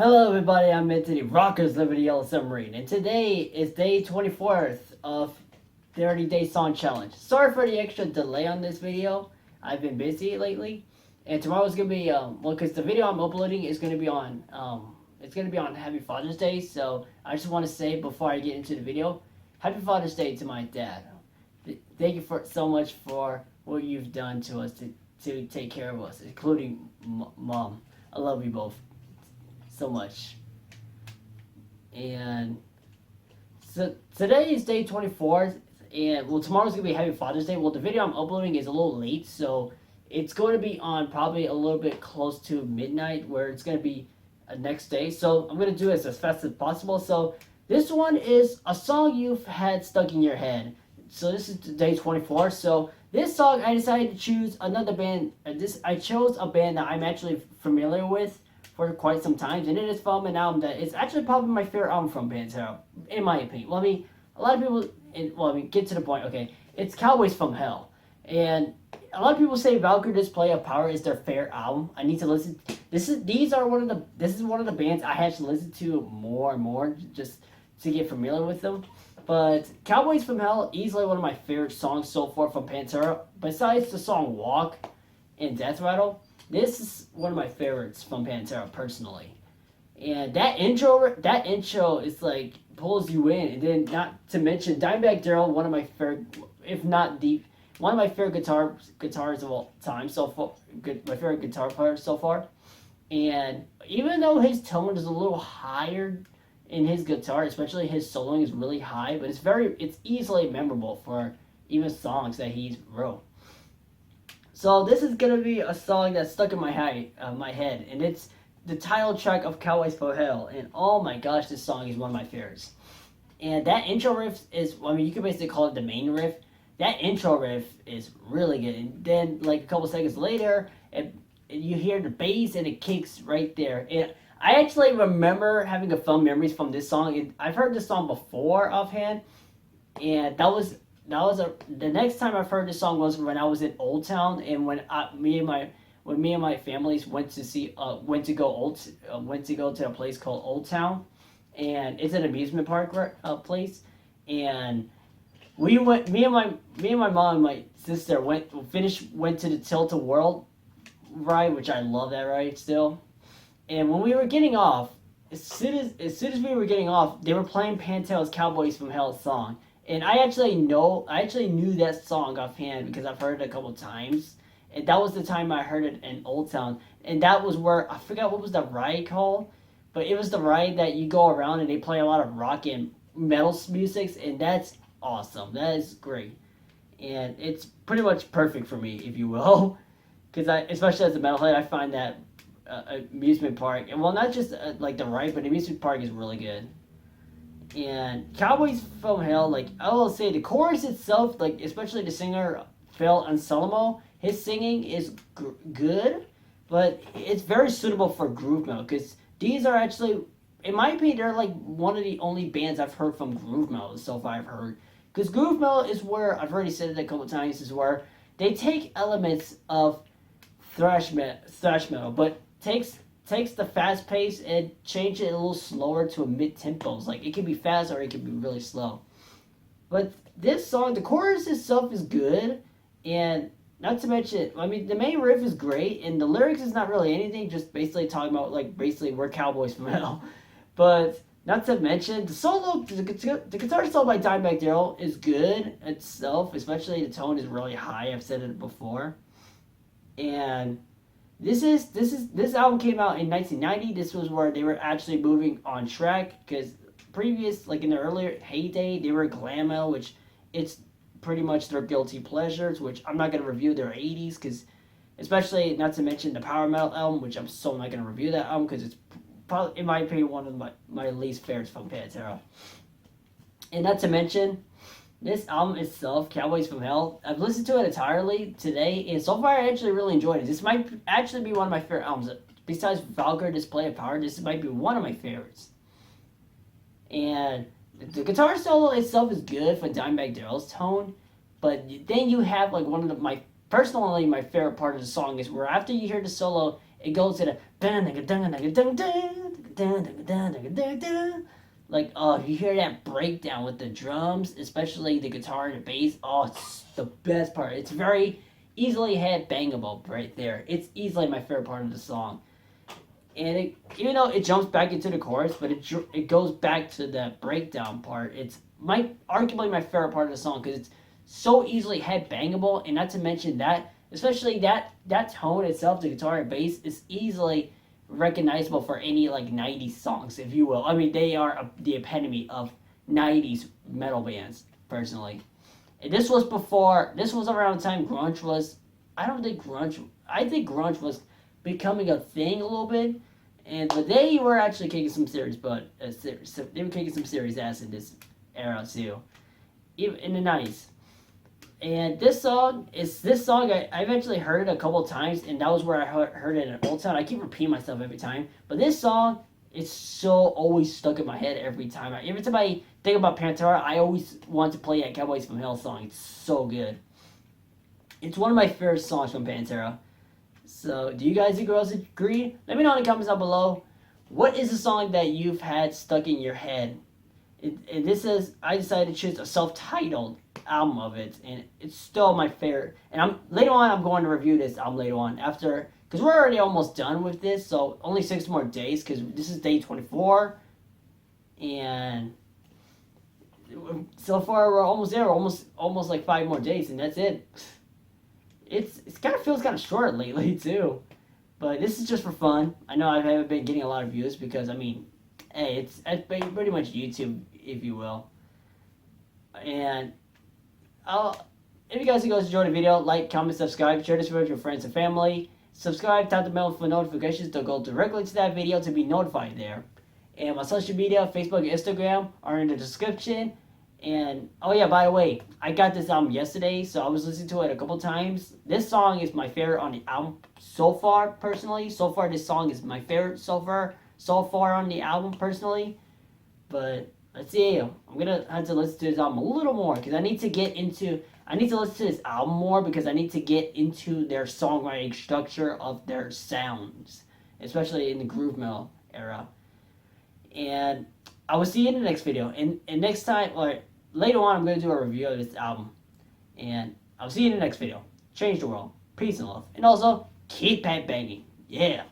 Hello everybody, I'm Anthony Rockers Liberty Yellow Submarine, and today is day 24th of 30 Day Song Challenge. Sorry for the extra delay on this video. I've been busy lately, and tomorrow's gonna be because the video I'm uploading is gonna be on Happy Father's Day. So I just want to say before I get into the video, Happy Father's Day to my dad. Thank you so much for what you've done to us to take care of us, including mom. I love you both so much. And so today is day 24, and tomorrow's gonna be Happy Father's Day. Well, the video I'm uploading is a little late, so it's going to be on probably a little bit close to midnight, where it's gonna be next day. So I'm gonna do this as fast as possible. So this one is a song you've had stuck in your head. So this is day 24. So this song, I decided to choose another band. I chose a band that I'm actually familiar with for quite some time, and it is from an album that is actually probably my favorite album from Pantera, in my opinion. Well, I mean, a lot of people, get to the point. Okay, it's Cowboys from Hell, and a lot of people say Valkyrie Display of Power is their favorite album. I need to listen. This is one of the bands I had to listen to more and more just to get familiar with them. But Cowboys from Hell, easily one of my favorite songs so far from Pantera. Besides the song Walk and Death Rattle, this is one of my favorites from Pantera personally. And that intro is like pulls you in. And then not to mention Dimebag Darrell, one of my favorite, if not the one of my favorite guitars of all time so far. My favorite guitar player so far. And even though his tone is a little higher in his guitar, especially his soloing is really high, but it's easily memorable for even songs that he's wrote. So this is gonna be a song that's stuck in my head, and it's the title track of Cowboys from Hell. And oh my gosh, this song is one of my favorites. And that intro riff you could basically call it the main riff. That intro riff is really good, and then like a couple seconds later, you hear the bass and it kicks right there. And I actually remember having a fond memories from this song. I've heard this song before offhand, and the next time I've heard this song was when I was in Old Town, and when me and my families went to go to a place called Old Town, and it's an amusement park place, and me and my mom and my sister went to the Tilt a World ride, which I love that ride still. And when we were getting off, as soon as we were getting off, they were playing Pantera's "Cowboys from Hell" song, and I actually knew that song offhand because I've heard it a couple times, and that was the time I heard it in Old Town, and that was where I forgot what was the ride called, but it was the ride that you go around and they play a lot of rock and metal music, and that's awesome. That is great, and it's pretty much perfect for me, if you will, because especially as a metalhead, I find that amusement park, and well, not just like the ride, but the amusement park is really good. And Cowboys from Hell, like I will say, the chorus itself, like especially the singer Phil Anselmo, his singing is good, but it's very suitable for groove metal, because these are actually, in my opinion, they're like one of the only bands I've heard from groove metal so far I've heard. Because groove metal is where, I've already said it a couple times, is where they take elements of thrash metal, but takes the fast pace and change it a little slower to a mid tempos. Like it can be fast or it can be really slow. But this song, the chorus itself is good, and not to mention, I mean, the main riff is great, and the lyrics is not really anything, just basically talking about like basically we're Cowboys from Hell. But not to mention the guitar solo by Dimebag Darrell is good itself, especially the tone is really high. I've said it before, and This album came out in 1990. This was where they were actually moving on track, because like in the earlier heyday, they were glam metal, which it's pretty much their guilty pleasures, which I'm not going to review their 80s, because especially not to mention the power metal album, which I'm so not going to review that album, because it's probably, in my opinion, one of my least favorites from Pantera. And not to mention, this album itself, Cowboys from Hell, I've listened to it entirely today, and so far I actually really enjoyed it. This might actually be one of my favorite albums. Besides Valkyrie Display of Power, this might be one of my favorites. And the guitar solo itself is good for Dimebag Darrell's tone, but then you have like my favorite part of the song is where after you hear the solo, it goes to the like, oh, you hear that breakdown with the drums, especially the guitar and the bass. Oh, it's the best part. It's very easily head bangable right there. It's easily my favorite part of the song. And it, even though it jumps back into the chorus, but it goes back to that breakdown part. It's arguably my favorite part of the song because it's so easily head bangable, and not to mention that, especially that tone itself, the guitar and bass, is easily recognizable for any like 90s songs, if you will. I mean, they are the epitome of 90s metal bands, personally. And this was around the time grunge was, I think grunge was becoming a thing a little bit, but they were actually kicking some serious they were kicking some serious ass in this era too, even in the 90s. And this song I've actually heard it a couple times, and that was where I heard it in Old Town. I keep repeating myself every time, but this song, it's so always stuck in my head every time. Every time I think about Pantera, I always want to play that Cowboys from Hell song. It's so good. It's one of my favorite songs from Pantera. So, do you guys agree? Let me know in the comments down below. What is the song that you've had stuck in your head? And this is, I decided to choose a self-titled album of it, and it's still my favorite. And later on I'm going to review this album later on after, because we're already almost done with this, so only 6 more days, because this is day 24, and so far we're almost there. We're almost like 5 more days, and that's it. It's kind of feels kind of short lately too, but this is just for fun. I know I haven't been getting a lot of views because, I mean, hey, it's pretty much YouTube, if you will. And if you guys enjoyed the video, like, comment, subscribe, share this video with your friends and family. Subscribe, tap the bell for notifications to go directly to that video to be notified there. And my social media, Facebook and Instagram, are in the description. And, oh yeah, by the way, I got this album yesterday, so I was listening to it a couple times. This song is my favorite on the album so far, personally. So far, this song is my favorite so far on the album, personally. But let's see. I'm gonna have to listen to this album a little more because I need to listen to this album more because I need to get into their songwriting structure of their sounds, especially in the groove metal era. And I will see you in the next video. And next time, or later on, I'm gonna do a review of this album. And I'll see you in the next video. Change the world. Peace and love. And also, keep head banging. Yeah.